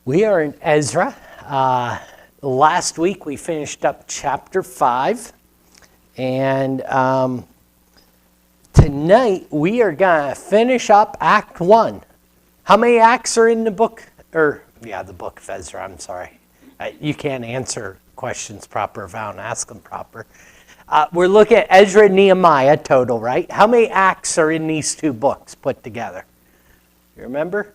We are in Ezra. Last week we finished up chapter 5. And tonight we are going to finish up Act 1. How many acts are in the book? The book of Ezra, I'm sorry. You can't answer questions proper if I don't ask them proper. We're looking at Ezra and Nehemiah total, right? How many acts are in these two books put together? You remember?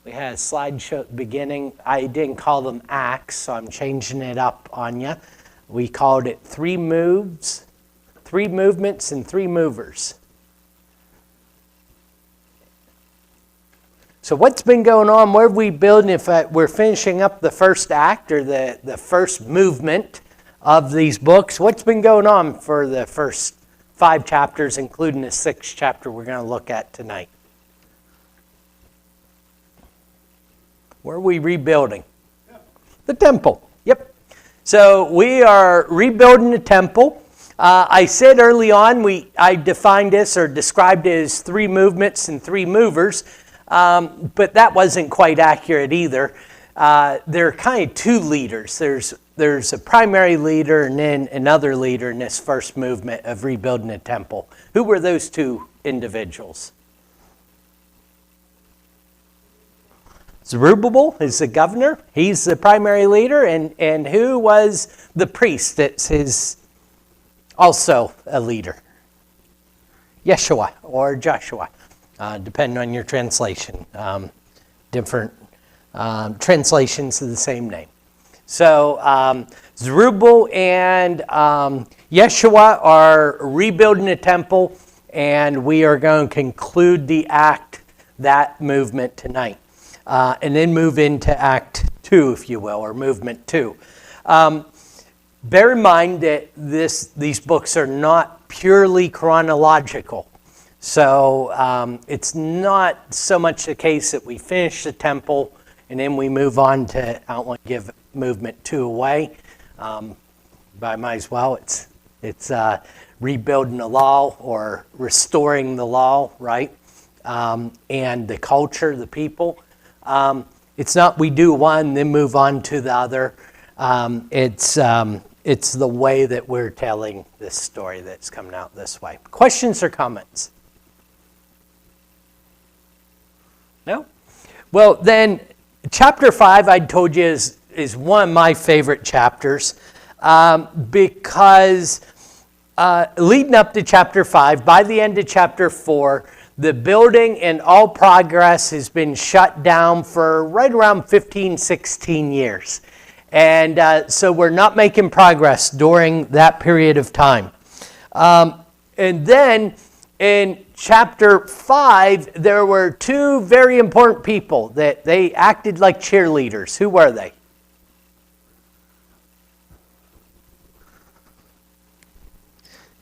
We had a slideshow at the beginning. I didn't call them acts, so I'm changing it up on you. We called it 3 movements, and 3 movers. So what's been going on? Where are we building? If we're finishing up the first act or the first movement of these books, what's been going on for the first 5 chapters, including the 6th chapter we're going to look at tonight? Where are we rebuilding? The temple. Yep. So we are rebuilding the temple. I said early on, I defined this or described it as 3 movements and 3 movers, but that wasn't quite accurate either. There are kind of 2 leaders. There's a primary leader and then another leader in this first movement of rebuilding the temple. Who were those 2 individuals? Zerubbabel is the governor. He's the primary leader. And who was the priest that's also a leader? Yeshua or Joshua, depending on your translation. Different translations of the same name. So Zerubbabel and Yeshua are rebuilding the temple, and we are going to conclude that movement tonight. And then move into Act 2, if you will, or Movement 2. Bear in mind that these books are not purely chronological. So it's not so much the case that we finish the temple and then we move on to, I don't want to give Movement 2 away, but I might as well. It's rebuilding the law or restoring the law, right? And the culture, the people. It's not we do one, then move on to the other. It's the way that we're telling this story that's coming out this way. Questions or comments? No? Well, then, chapter 5, I told you, is one of my favorite chapters because leading up to chapter 5, by the end of chapter 4, the building and all progress has been shut down for right around 15, 16 years. And so we're not making progress during that period of time. And then in chapter 5, there were 2 very important people that they acted like cheerleaders. Who were they?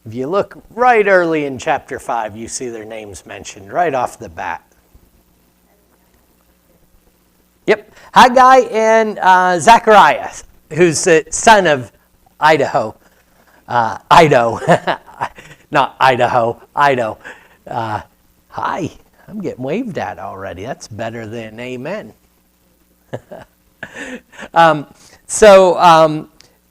If you look right early in chapter 5, you see their names mentioned right off the bat. Yep, Haggai and Zechariah, who's the son of Ido. Not Idaho, Ido. Hi, I'm getting waved at already. That's better than amen.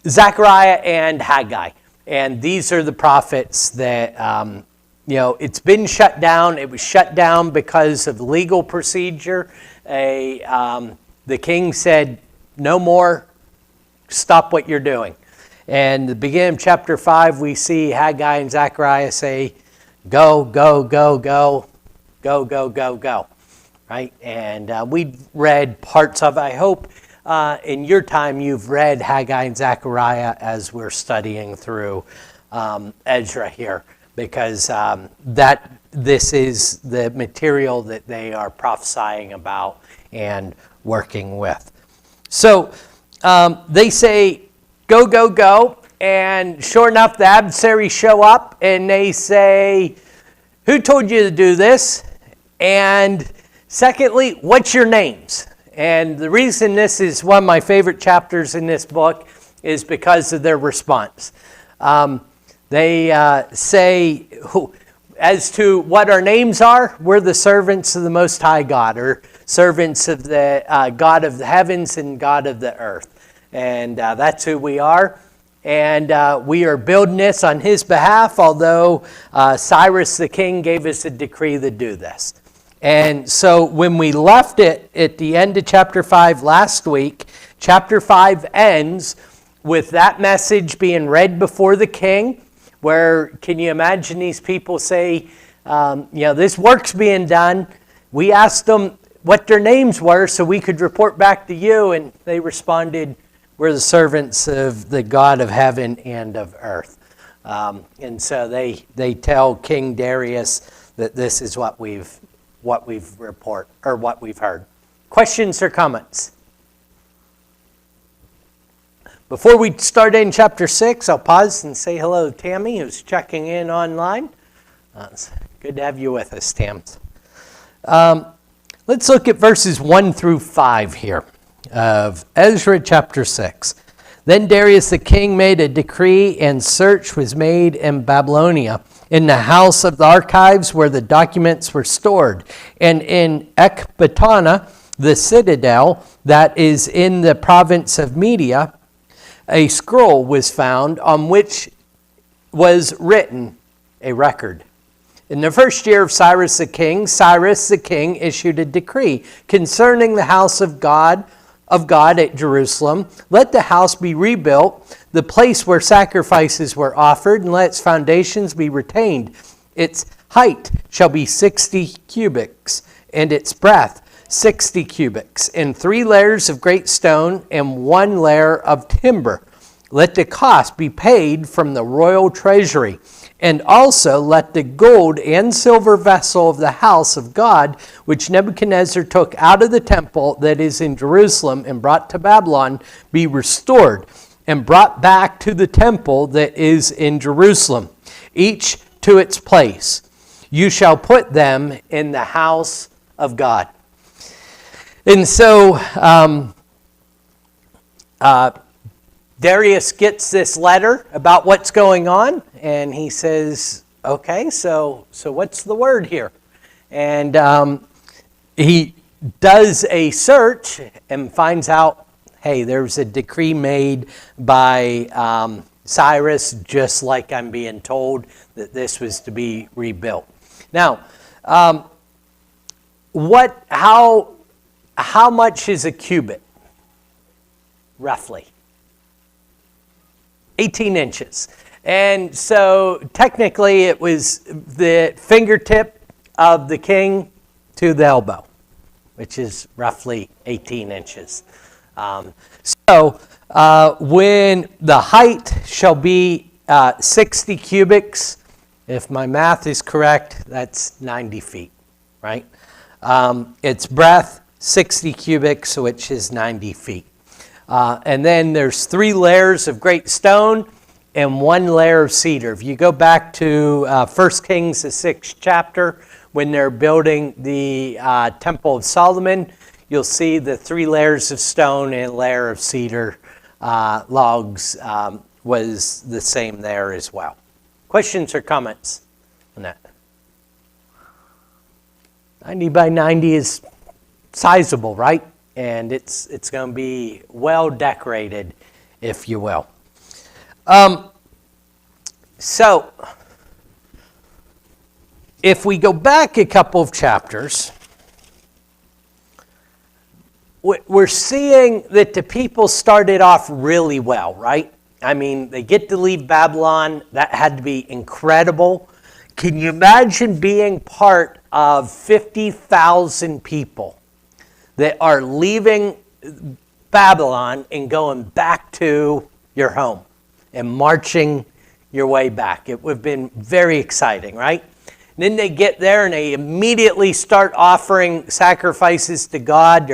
Zechariah and Haggai. And these are the prophets that, it's been shut down. It was shut down because of legal procedure. The king said, no more, stop what you're doing. And the beginning of chapter 5, we see Haggai and Zechariah say, go, go, go, go, go, go, go, go. Right? And we read parts of it. I hope in your time, you've read Haggai and Zechariah as we're studying through Ezra here, because this is the material that they are prophesying about and working with. So they say, go, go, go, and sure enough, the adversaries show up and they say, who told you to do this? And secondly, what's your names? And the reason this is one of my favorite chapters in this book is because of their response. They say, as to what our names are, we're the servants of the Most High God, or servants of the God of the heavens and God of the earth. And that's who we are. And we are building this on his behalf, although Cyrus the king gave us a decree to do this. And so when we left it at the end of chapter 5 last week, chapter 5 ends with that message being read before the king, where, can you imagine these people say, this work's being done. We asked them what their names were so we could report back to you, and they responded, we're the servants of the God of heaven and of earth. And so they tell King Darius that this is what we've heard. Questions or comments? Before we start in chapter 6, I'll pause and say hello to Tammy, who's checking in online. It's good to have you with us, Tams. Let's look at verses 1 through 5 here of Ezra chapter 6. Then Darius the king made a decree, and search was made in Babylonia, in the house of the archives where the documents were stored, and in Ecbatana, the citadel that is in the province of Media, a scroll was found on which was written a record. In the first year of Cyrus the king issued a decree concerning the house of God at Jerusalem. Let the house be rebuilt, the place where sacrifices were offered, and let its foundations be retained. Its height shall be 60 cubits, and its breadth 60 cubits, and 3 layers of great stone and 1 layer of timber. Let the cost be paid from the royal treasury. And also let the gold and silver vessel of the house of God, which Nebuchadnezzar took out of the temple that is in Jerusalem and brought to Babylon, be restored and brought back to the temple that is in Jerusalem, each to its place. You shall put them in the house of God. And so Darius gets this letter about what's going on, and he says, okay, so what's the word here? And he does a search and finds out, hey, there's a decree made by Cyrus, just like I'm being told that this was to be rebuilt. Now, how much is a cubit, roughly? 18 inches. And so technically it was the fingertip of the king to the elbow, which is roughly 18 inches. So when the height shall be 60 cubits, if my math is correct, that's 90 feet, right? Its breadth, 60 cubits, which is 90 feet. And then there's 3 layers of great stone and 1 layer of cedar. If you go back to 1 Kings, the 6th chapter, when they're building the Temple of Solomon, you'll see the 3 layers of stone and a layer of cedar logs was the same there as well. Questions or comments on that? 90 by 90 is sizable, right? And it's going to be well decorated, if you will. So, if we go back a couple of chapters, we're seeing that the people started off really well, right? I mean, they get to leave Babylon. That had to be incredible. Can you imagine being part of 50,000 people that are leaving Babylon and going back to your home and marching your way back? It would have been very exciting, right? And then they get there and they immediately start offering sacrifices to God.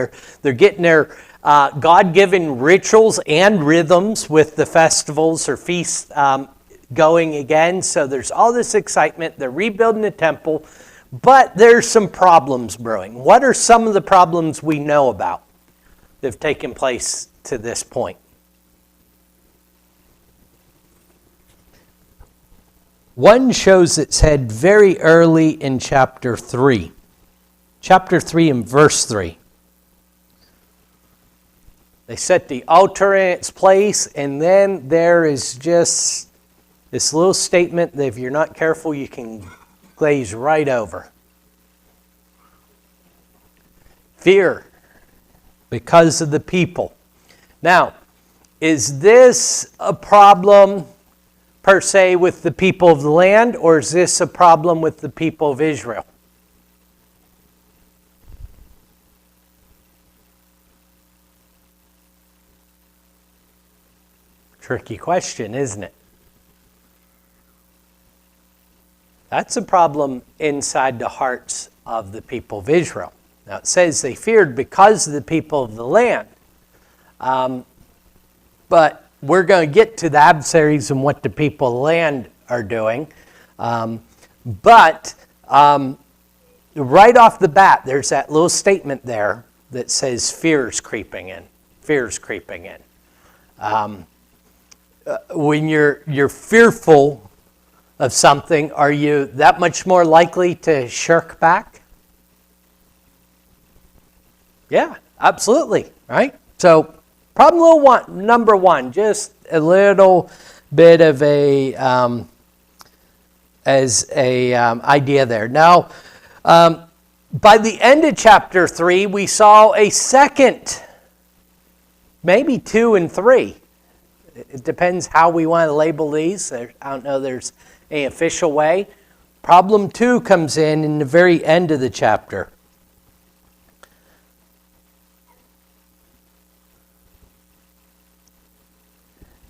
They're getting their God-given rituals and rhythms with the festivals or feasts going again. So there's all this excitement. They're rebuilding the temple. But there's some problems brewing. What are some of the problems we know about that have taken place to this point? One shows its head very early in chapter 3. Chapter 3 and verse 3. They set the altar in its place, and then there is just this little statement that if you're not careful, you can glaze right over. Fear because of the people. Now, is this a problem per se with the people of the land, or is this a problem with the people of Israel? Tricky question, isn't it? That's a problem inside the hearts of the people of Israel. Now it says they feared because of the people of the land. But we're going to get to the adversaries and what the people of the land are doing. But right off the bat, there's that little statement there that says fear's creeping in. Fear's creeping in. When you're fearful of something, are you that much more likely to shirk back? Yeah, absolutely, right? So problem number one, just a little bit of a idea there. Now, by the end of chapter 3, we saw a second, maybe 2 and 3. It depends how we want to label these. I don't know there's any official way. Problem 2 comes in the very end of the chapter.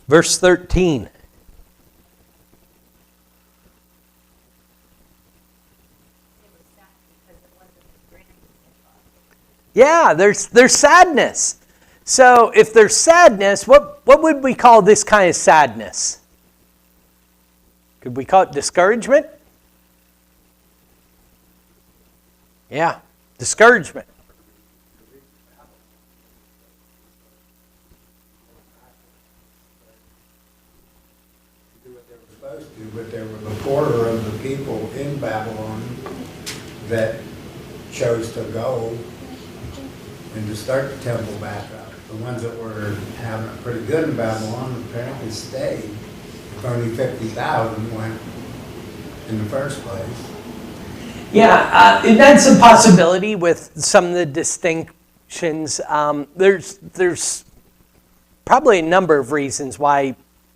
Verse 13. Yeah, there's sadness. So if there's sadness, what would we call this kind of sadness? Could we call it discouragement? Yeah, discouragement. But there was a quarter of the people in Babylon that chose to go and to start the temple back up. The ones that were having it pretty good in Babylon apparently stayed. Only 50,000 went in the first place. Yeah, that's a possibility with some of the distinctions. There's probably a number of reasons why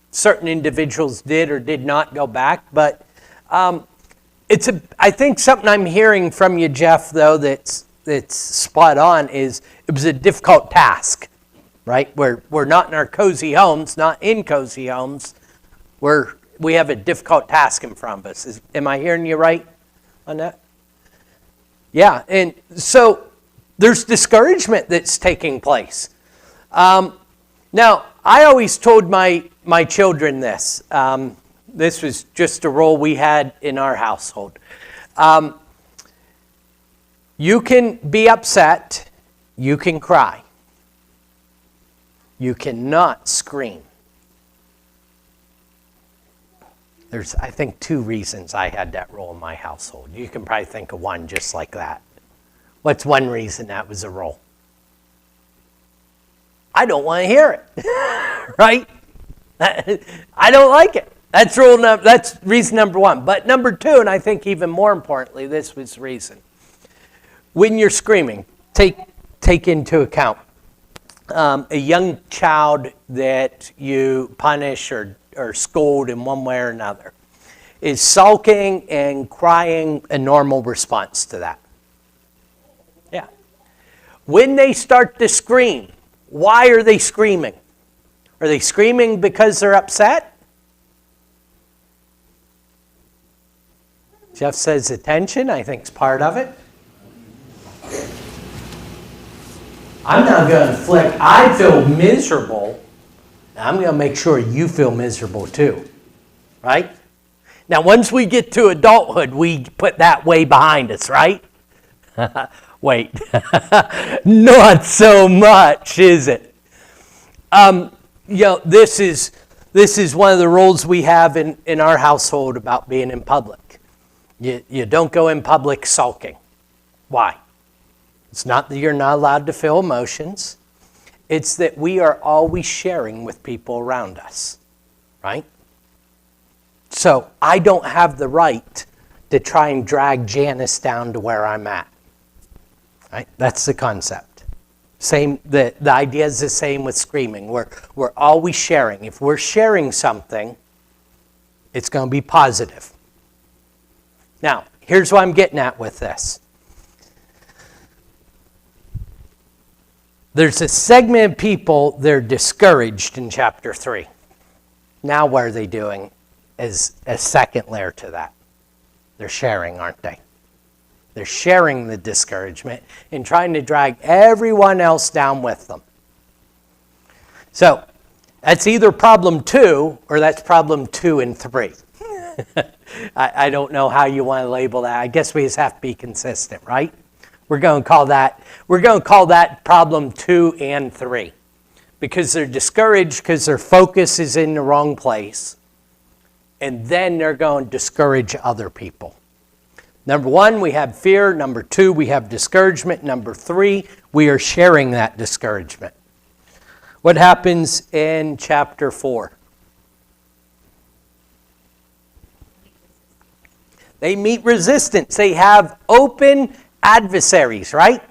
certain individuals did or did not go back, but I think something I'm hearing from you, Jeff, though, that's spot on is it was a difficult task, right? We're not in our cozy homes, not in cozy homes. We have a difficult task in front of us. Am I hearing you right on that? Yeah, and so there's discouragement that's taking place. Now, I always told my children this. This was just a role we had in our household. You can be upset. You can cry. You cannot scream. There's, I think, 2 reasons I had that role in my household. You can probably think of one just like that. What's one reason that was a role? I don't want to hear it, right? I don't like it. That's reason number 1. But number 2, and I think even more importantly, this was the reason. When you're screaming, take into account a young child that you punish or scold in one way or another. Is sulking and crying a normal response to that? Yeah. When they start to scream, why are they screaming? Are they screaming because they're upset? Jeff says attention, I think, is part of it. I'm not going to inflict, I feel miserable. I'm going to make sure you feel miserable too, right? Now, once we get to adulthood, we put that way behind us, right? Wait, not so much, is it? This is This is one of the rules we have in our household about being in public. You don't go in public sulking. Why? It's not that you're not allowed to feel emotions. It's that we are always sharing with people around us, right? So I don't have the right to try and drag Janice down to where I'm at, right? That's the concept. Same. The idea is the same with screaming. We're always sharing. If we're sharing something, it's going to be positive. Now, here's what I'm getting at with this. There's a segment of people, they're discouraged in chapter 3. Now what are they doing as a second layer to that? They're sharing, aren't they? They're sharing the discouragement and trying to drag everyone else down with them. So that's either problem 2 or that's problem 2 and 3. I don't know how you want to label that. I guess we just have to be consistent, right? We're going to call that problem 2 and 3 because they're discouraged because their focus is in the wrong place, and then they're going to discourage other people. Number 1, we have fear. Number 2, we have discouragement. Number 3, we are sharing that discouragement. What happens in chapter 4? They meet resistance. They have open adversaries, right?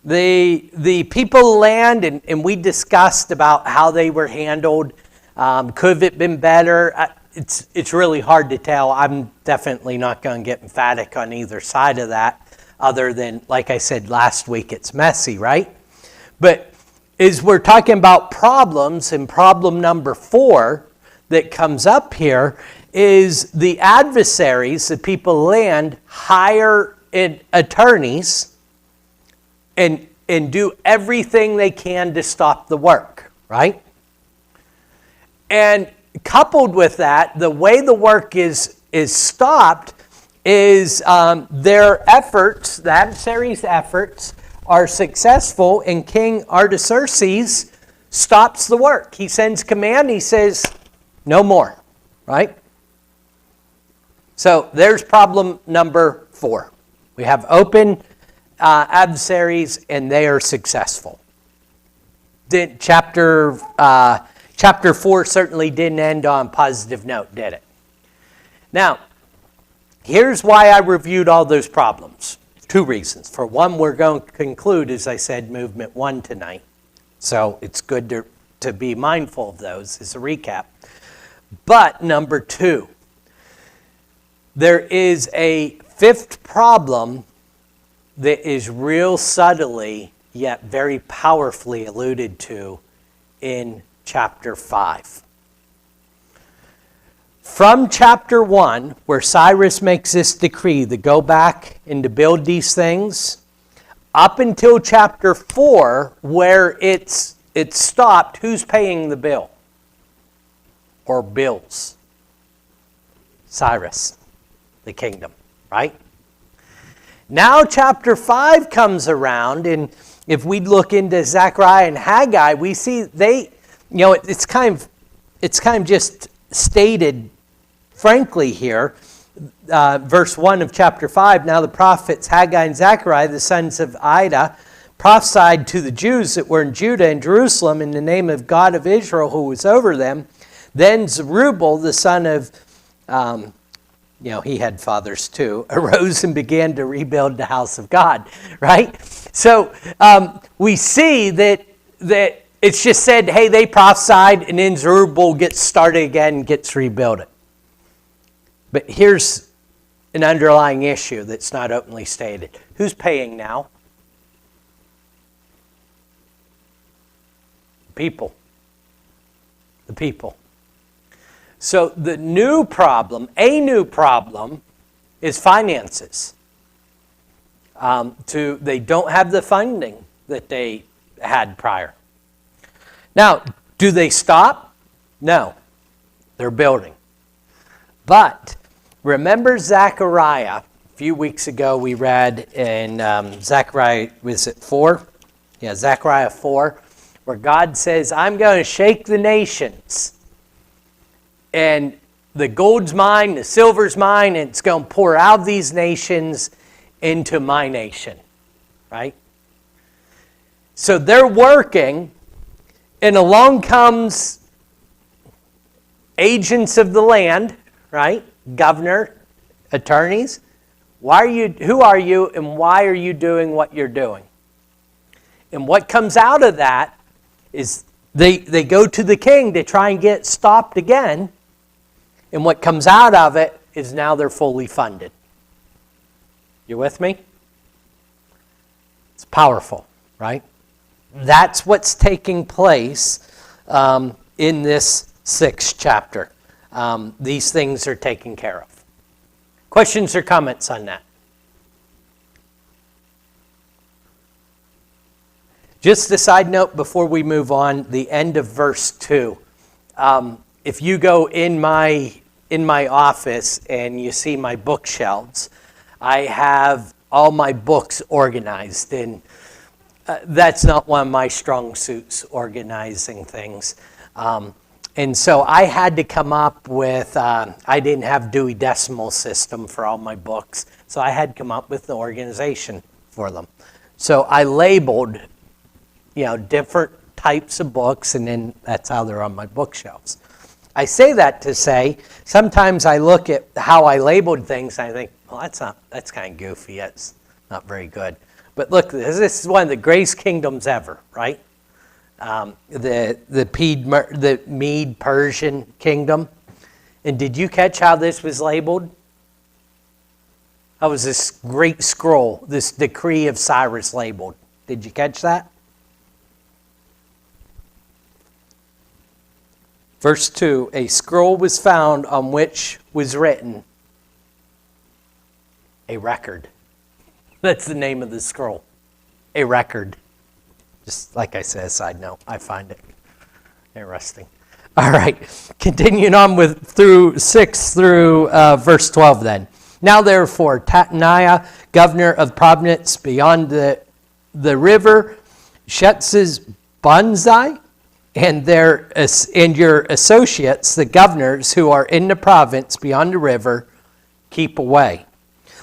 The people of the land, and we discussed about how they were handled. Could it have been better? It's really hard to tell. I'm definitely not going to get emphatic on either side of that, other than, like I said last week, it's messy, right? But as we're talking about problems, and problem number 4 that comes up here is the adversaries, the people of the land, hire attorneys and do everything they can to stop the work, right? And coupled with that, the way the work is stopped is their efforts, the adversaries' efforts, are successful, and King Artaxerxes stops the work. He sends command, he says, no more, right? So there's problem number 4. We have open adversaries, and they are successful. Chapter 4 certainly didn't end on a positive note, did it? Now, here's why I reviewed all those problems. 2 reasons. For one, we're going to conclude, as I said, movement 1 tonight. So it's good to be mindful of those as a recap. But number 2, there is a 5th problem that is real subtly yet very powerfully alluded to in chapter 5. From chapter 1, where Cyrus makes this decree to go back and to build these things, up until chapter 4, where it's stopped, who's paying the bill? Or bills? Cyrus, the kingdom, right? Now chapter 5 comes around, and if we look into Zechariah and Haggai, we see it's kind of just stated frankly here. Verse 1 of chapter 5, now the prophets Haggai and Zechariah, the sons of Iddo, prophesied to the Jews that were in Judah and Jerusalem in the name of God of Israel who was over them. Then Zerubbabel, the son of, he had fathers too, arose and began to rebuild the house of God, right? So we see that it's just said, hey, they prophesied, and then Zerubbabel gets started again and gets rebuilt it. But here's an underlying issue that's not openly stated. Who's paying now? People. The people. So the new problem, is finances. They don't have the funding that they had prior. Now, do they stop? No. They're building. But remember Zechariah. A few weeks ago we read in Zechariah, was it 4? Yeah, Zechariah 4, where God says, I'm going to shake the nations. And the gold's mine, the silver's mine, and it's going to pour out of these nations into my nation. Right? So they're working, and along comes agents of the land, right? Governor, attorneys. Who are you, and why are you doing what you're doing? And what comes out of that is they go to the king to try and get stopped again. And what comes out of it is now they're fully funded. You with me? It's powerful, right? That's what's taking place in this 6th chapter. These things are taken care of. Questions or comments on that? Just a side note before we move on, the end of verse 2. If you go in my office and you see my bookshelves, I have all my books organized, and that's not one of my strong suits, organizing things. And so I had to come up with, I didn't have Dewey Decimal System for all my books, so I had to come up with the organization for them. So I labeled, different types of books, and then that's how they're on my bookshelves. I say that to say, sometimes I look at how I labeled things, and I think, well, that's kind of goofy, that's not very good. But look, this is one of the greatest kingdoms ever, right? The Mede-Persian kingdom. And did you catch how this was labeled? How was this great scroll, this decree of Cyrus labeled? Did you catch that? Verse 2, a scroll was found on which was written a record. That's the name of the scroll, a record. Just like I said, a side note, I find it interesting. All right, continuing on through 6 through verse 12 then. Now therefore, Tataniah, governor of province beyond the river, Shetzes-Banzai, and your associates, the governors who are in the province beyond the river, keep away.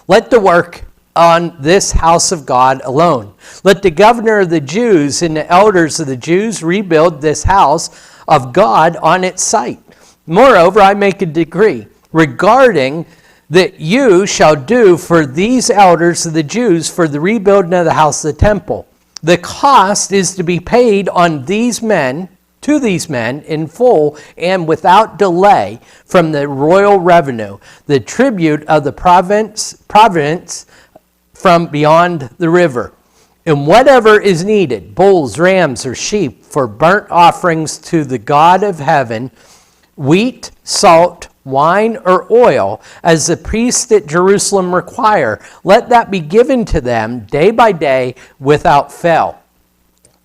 Let the work on this house of God alone. Let the governor of the Jews and the elders of the Jews rebuild this house of God on its site. Moreover, I make a decree regarding that you shall do for these elders of the Jews for the rebuilding of the house of the temple. The cost is to be paid on these men, to these men in full and without delay from the royal revenue, the tribute of the province from beyond the river, and whatever is needed, bulls, rams, or sheep, for burnt offerings to the God of heaven, wheat, salt, wine, or oil, as the priests at Jerusalem require, let that be given to them day by day without fail,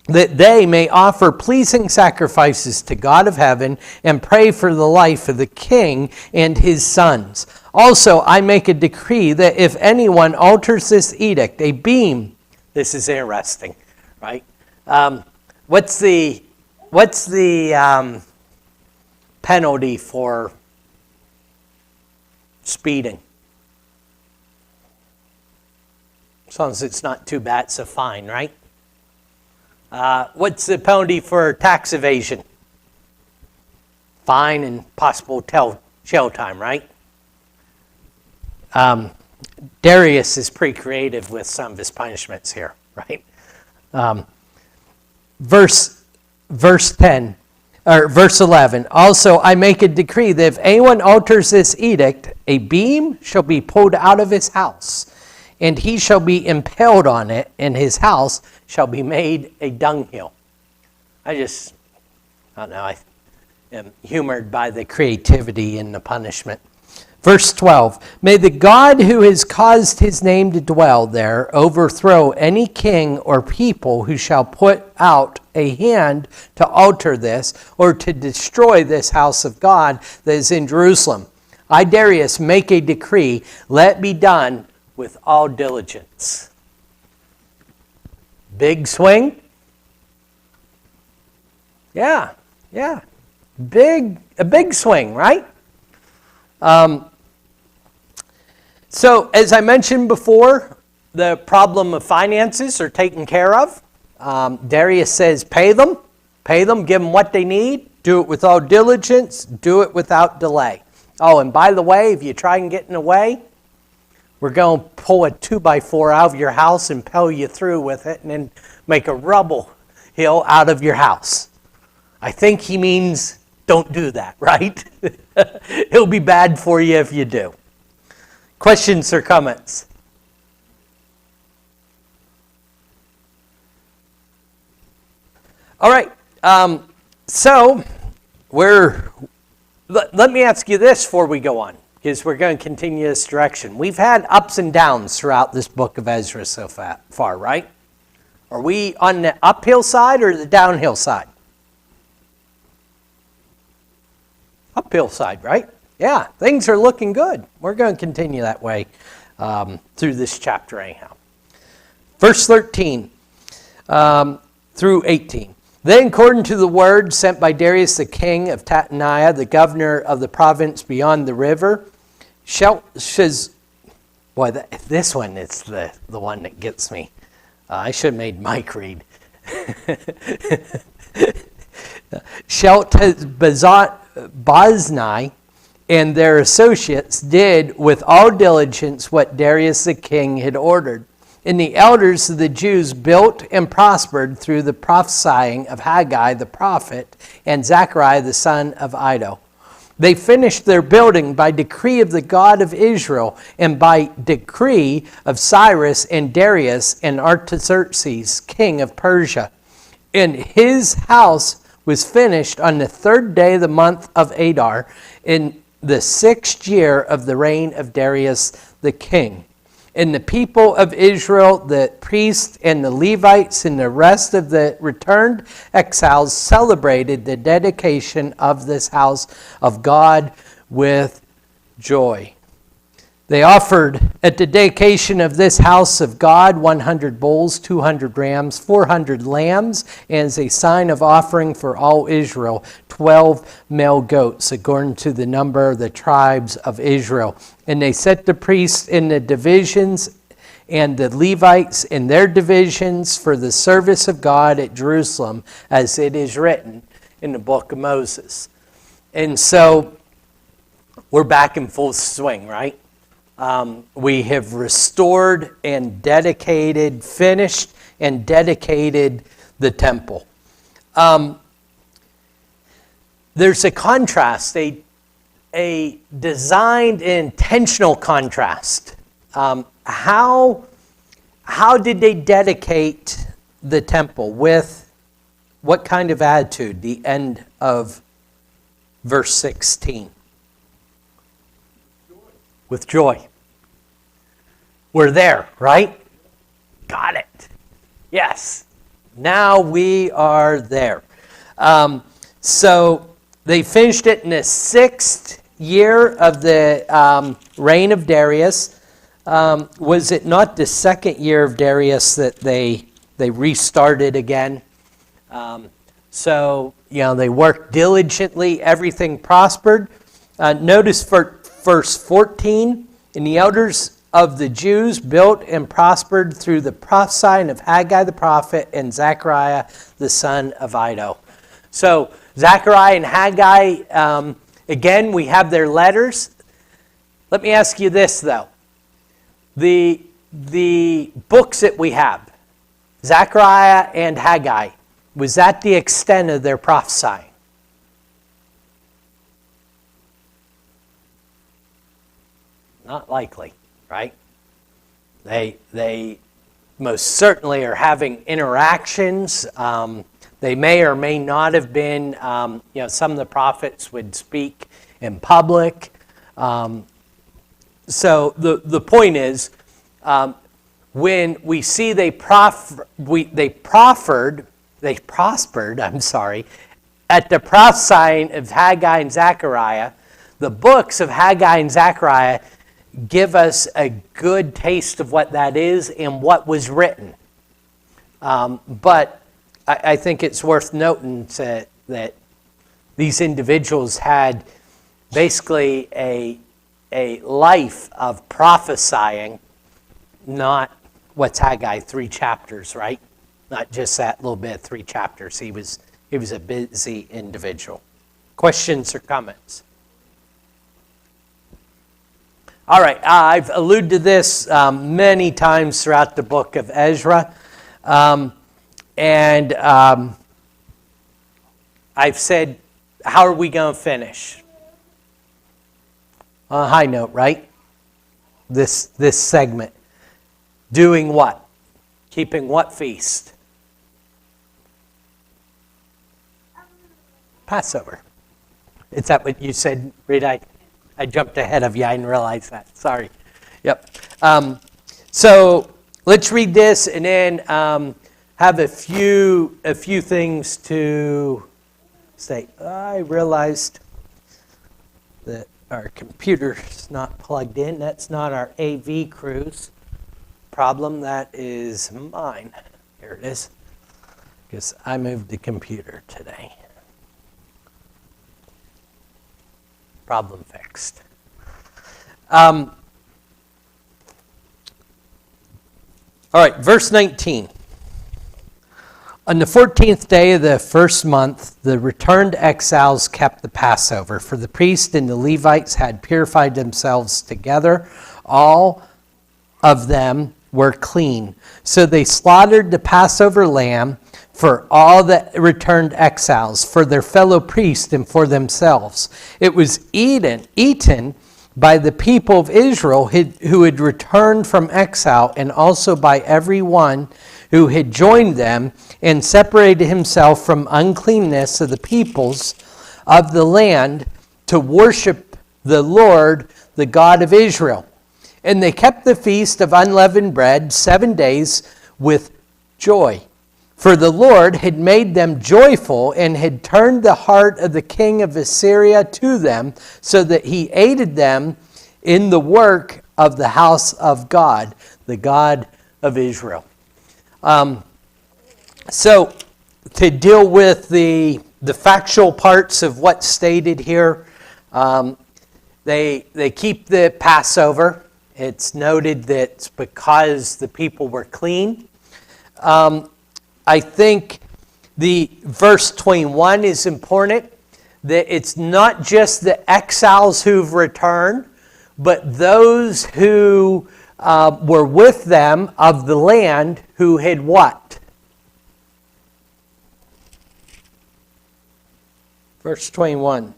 that they may offer pleasing sacrifices to God of heaven and pray for the life of the king and his sons. Also, I make a decree that if anyone alters this edict, a beam, this is interesting, right? What's the penalty for speeding? As long as it's not too bad, it's a fine, right? What's the penalty for tax evasion? Fine and possible jail time, right? Darius is pretty creative with some of his punishments here, right? Verse 10, or verse 11. Also, I make a decree that if anyone alters this edict, a beam shall be pulled out of his house, and he shall be impaled on it, and his house shall be made a dunghill. I don't know, I am humored by the creativity in the punishment. Verse 12, may the God who has caused his name to dwell there overthrow any king or people who shall put out a hand to alter this or to destroy this house of God that is in Jerusalem. I, Darius, make a decree, let it be done with all diligence. Big swing? Yeah, yeah. A big swing, right? So, as I mentioned before, the problem of finances are taken care of. Darius says, pay them, give them what they need, do it with all diligence, do it without delay. Oh, and by the way, if you try and get in the way, we're going to pull a 2x4 out of your house and pell you through with it and then make a rubble hill out of your house. I think he means don't do that, right? It'll be bad for you if you do. Questions or comments? All right. So let me ask you this before we go on, because we're going to continue this direction. We've had ups and downs throughout this book of Ezra so far, right? Are we on the uphill side or the downhill side? Uphill side, right? Yeah, things are looking good. We're going to continue that way through this chapter anyhow. Verse 13 through 18. Then, according to the word sent by Darius the king of Tataniah, the governor of the province beyond the river, this one is the one that gets me. I should have made Mike read. Sheltbozni and their associates did with all diligence what Darius the king had ordered. And the elders of the Jews built and prospered through the prophesying of Haggai the prophet and Zechariah the son of Iddo. They finished their building by decree of the God of Israel and by decree of Cyrus and Darius and Artaxerxes, king of Persia. And his house was finished on the 3rd day of the month of Adar in the 6th year of the reign of Darius the king. And the people of Israel, the priests and the Levites and the rest of the returned exiles celebrated the dedication of this house of God with joy. They offered at the dedication of this house of God 100 bulls, 200 rams, 400 lambs, and as a sign of offering for all Israel, 12 male goats, according to the number of the tribes of Israel. And they set the priests in the divisions and the Levites in their divisions for the service of God at Jerusalem, as it is written in the book of Moses. And so we're back in full swing, right? We have restored and dedicated, finished and dedicated the temple. There's a contrast, a designed intentional contrast. How did they dedicate the temple? With what kind of attitude? The end of verse 16. With joy. We're there, right? Got it. Yes. Now we are there. So they finished it in the 6th year of the reign of Darius. Was it not the 2nd year of Darius that they restarted again? So, they worked diligently. Everything prospered. Notice for verse 14, and the elders of the Jews built and prospered through the prophesying of Haggai the prophet and Zechariah the son of Iddo. So Zechariah and Haggai, again, we have their letters. Let me ask you this, though. The books that we have, Zechariah and Haggai, was that the extent of their prophesying? Not likely, right? They most certainly are having interactions. They may or may not have been, some of the prophets would speak in public. So the point is, when we see they prospered, at the prophesying of Haggai and Zechariah, the books of Haggai and Zechariah give us a good taste of what that is and what was written. But I think it's worth noting that these individuals had basically a life of prophesying, not what's Haggai, 3 chapters, right? Not just that little bit of 3 chapters. He was a busy individual. Questions or comments? All right, I've alluded to this many times throughout the book of Ezra. And I've said, how are we going to finish? On a high note, right? This segment. Doing what? Keeping what feast? Passover. Is that what you said, Rita? I jumped ahead of you. I didn't realize that. Sorry. Yep. So let's read this and then have a few things to say. I realized that our computer's not plugged in. That's not our AV crew's problem. That is mine. Here it is. Because I moved the computer today. Problem fixed. All right, verse 19. On the 14th day of the first month, the returned exiles kept the Passover, for the priests and the Levites had purified themselves together. All of them were clean. So they slaughtered the Passover lamb for all the returned exiles, for their fellow priests and for themselves. It was eaten by the people of Israel who had returned from exile, and also by everyone who had joined them and separated himself from uncleanness of the peoples of the land to worship the Lord, the God of Israel. And they kept the feast of unleavened bread 7 days with joy. For the Lord had made them joyful and had turned the heart of the king of Assyria to them, so that he aided them in the work of the house of God, the God of Israel. So to deal with the factual parts of what's stated here, they keep the Passover. It's noted that it's because the people were clean. I think the verse 21 is important, that it's not just the exiles who've returned, but those who were with them of the land who had what? Verse 21.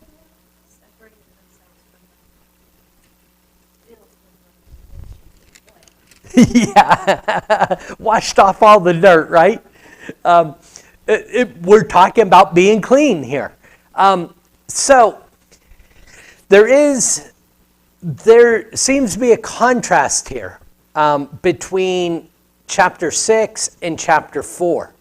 Yeah, washed off all the dirt, right? We're talking about being clean here. So there seems to be a contrast here between chapter 6 and chapter 4.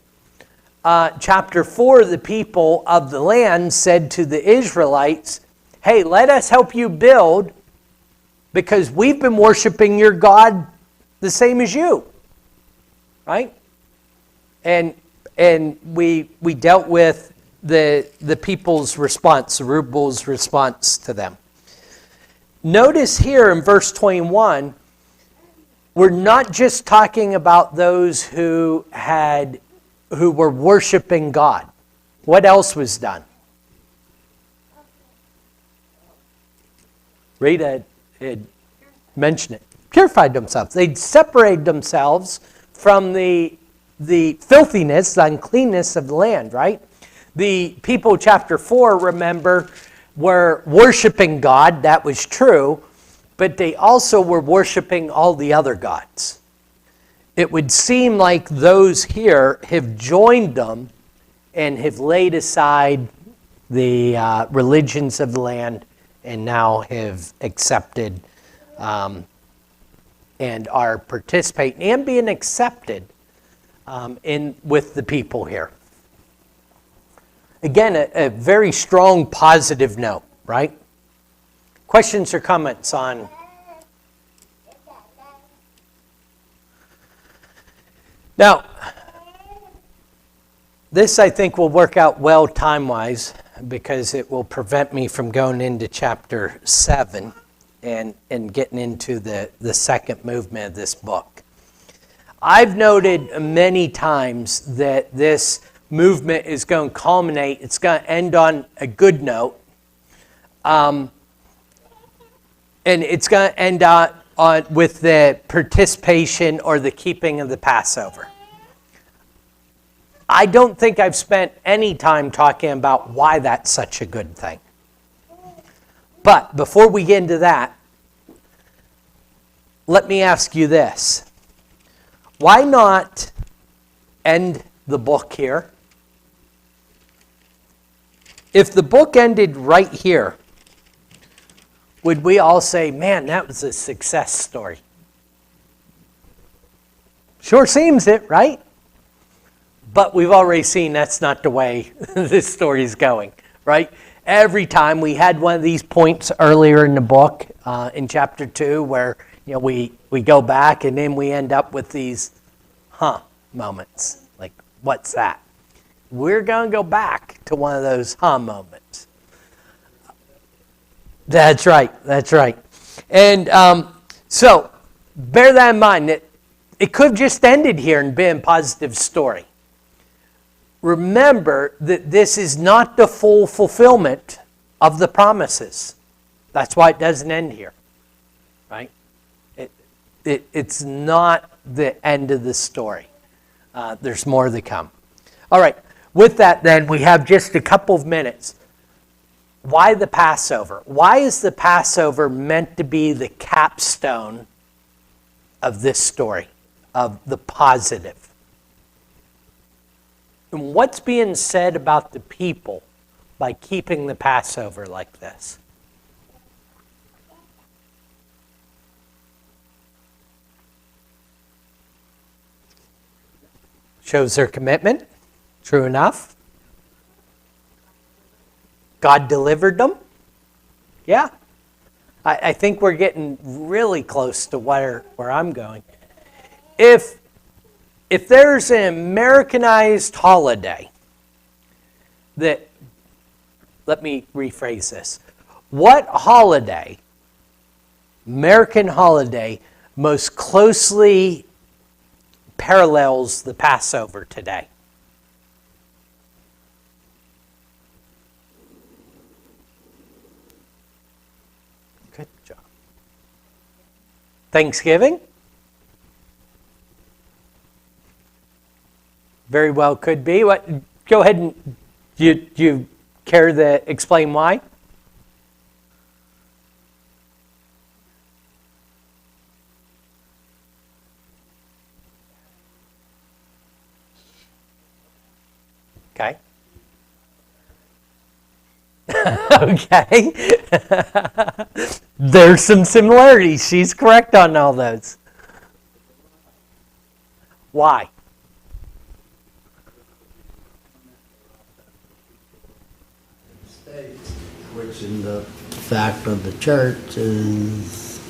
Chapter 4, the people of the land said to the Israelites, hey, let us help you build because we've been worshiping your God the same as you, right? And we dealt with the people's response, Zerubbabel's response to them. Notice here in verse 21, we're not just talking about those who were worshiping God. What else was done? Rita had mentioned it. Purified themselves. They'd separated themselves from the filthiness, the uncleanness of the land, right? The people, chapter 4, remember, were worshiping God. That was true. But they also were worshiping all the other gods. It would seem like those here have joined them and have laid aside the religions of the land and now have accepted and are participating and being accepted with the people here. Again, a very strong positive note, right? Questions or comments on? Now, This, I think, will work out well time-wise because it will prevent me from going into chapter 7 and getting into the second movement of this book. I've noted many times that this movement is going to culminate, it's going to end on a good note, and it's going to end on with the participation or the keeping of the Passover. I don't think I've spent any time talking about why that's such a good thing. But before we get into that, let me ask you this. Why not end the book here? If the book ended right here, would we all say, man, that was a success story? Sure seems it, right? But we've already seen that's not the way this story is going, right? Every time we had one of these points earlier in the book, in chapter 2, where we go back and then we end up with these moments. Like, what's that? We're going to go back to one of those moments. That's right. And so, bear that in mind, that it could have just ended here and been a positive story. Remember that this is not the full fulfillment of the promises. That's why it doesn't end here, right? It's not the end of the story. There's more to come. All right, with that then, we have just a couple of minutes. Why the Passover? Why is the Passover meant to be the capstone of this story, of the positive? And what's being said about the people by keeping the Passover like this? Shows their commitment. True enough. God delivered them. Yeah. I think we're getting really close to where I'm going. If there's an Americanized holiday that, let me rephrase this. What holiday, American holiday, most closely parallels the Passover today? Good job. Thanksgiving? Very well could be. Go ahead and do you care to explain why? Okay. Okay. There's some similarities. She's correct on all those. Why? Which in the fact of the church is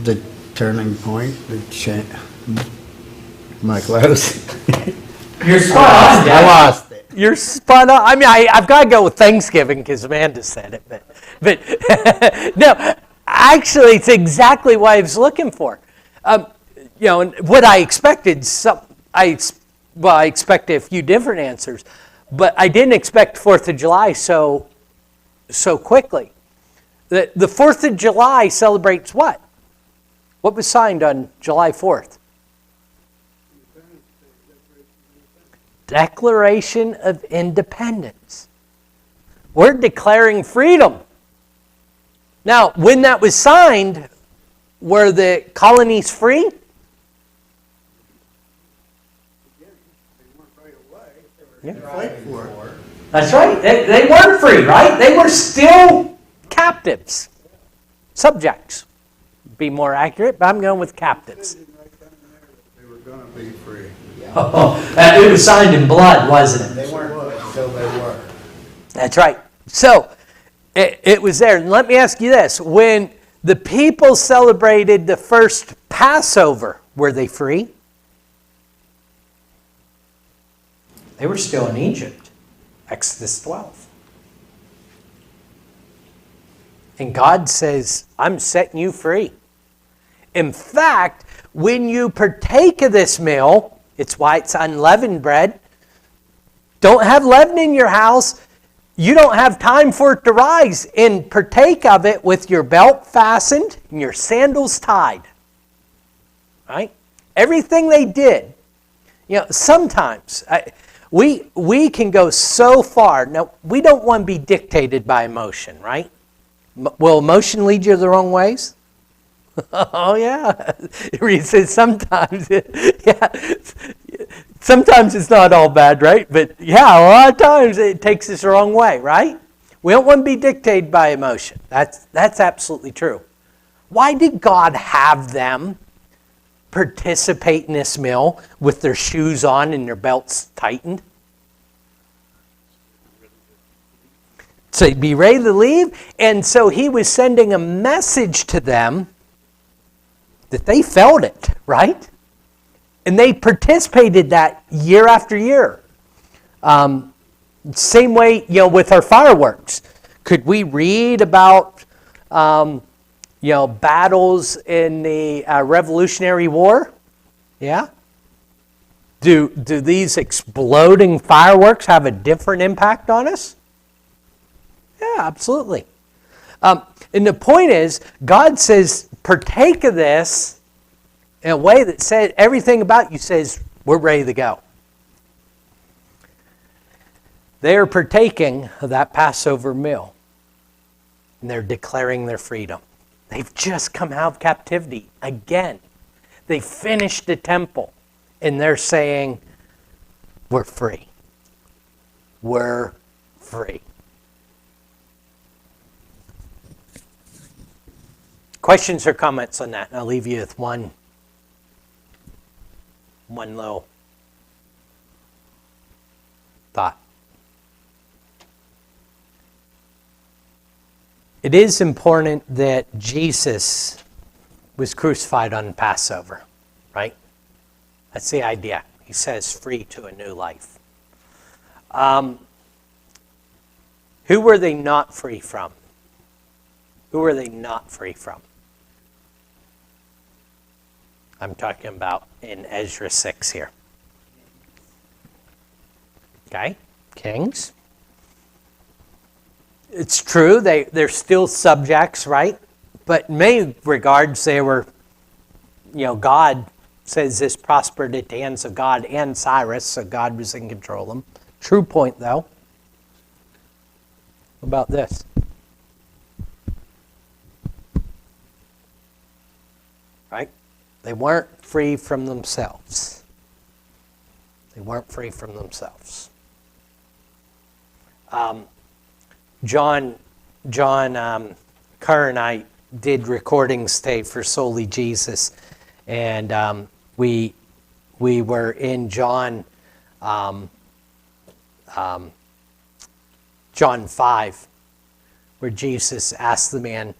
the turning point, the change. Am I close? You're spot on. I lost it. You're spot on. I mean, I've got to go with Thanksgiving because Amanda said it, but no, actually, it's exactly what I was looking for. And what I expected, I expected a few different answers, but I didn't expect 4th of July so quickly. The 4th of July celebrates what? What was signed on July 4th? Declaration of Independence. We're declaring freedom. Now, when that was signed, were the colonies free? Yeah. Fight for it. That's right. They weren't free, right? They were still captives. Subjects. Be more accurate, but I'm going with captives. They were going to be free. It was signed in blood, wasn't it? They weren't until they were. That's right. So, it was there. And let me ask you this. When the people celebrated the first Passover, were they free? They were still in Egypt. Exodus 12. And God says, I'm setting you free. In fact, when you partake of this meal, it's why it's unleavened bread. Don't have leaven in your house. You don't have time for it to rise. And partake of it with your belt fastened and your sandals tied. Right? Everything they did. Sometimes we can go so far. Now, we don't want to be dictated by emotion, right? Will emotion lead you the wrong ways? Oh, yeah. He says sometimes, yeah. Sometimes it's not all bad, right? But yeah, a lot of times it takes us the wrong way, right? We don't want to be dictated by emotion. That's absolutely true. Why did God have them participate in this meal with their shoes on and their belts tightened? So be ready to leave. And so he was sending a message to them that they felt it, right? And they participated that year after year. Same way, with our fireworks. Could we read about, battles in the Revolutionary War? Yeah. Do these exploding fireworks have a different impact on us? Yeah, absolutely. And the point is, God says, partake of this in a way that said everything about you says, we're ready to go. They are partaking of that Passover meal. And they're declaring their freedom. They've just come out of captivity again. They finished the temple. And they're saying, we're free. We're free. Questions or comments on that? I'll leave you with one little thought. It is important that Jesus was crucified on Passover, right? That's the idea. He says free to a new life. Who were they not free from? Who were they not free from? I'm talking about in Ezra 6 here. Okay, kings. It's true, they're still subjects, right? But in many regards, they were, God says this prospered at the hands of God and Cyrus, so God was in control of them. True point, though. What about this? Right? They weren't free from themselves. They weren't free from themselves. John Kerr and I did recordings today for Solely Jesus, and we were in John 5, where Jesus asked the man,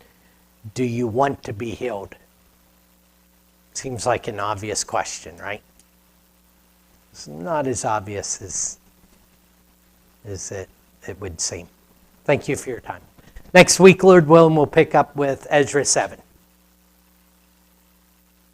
"Do you want to be healed?" Seems like an obvious question, right? It's not as obvious as it would seem. Thank you for your time. Next week, Lord willing, we'll pick up with Ezra 7.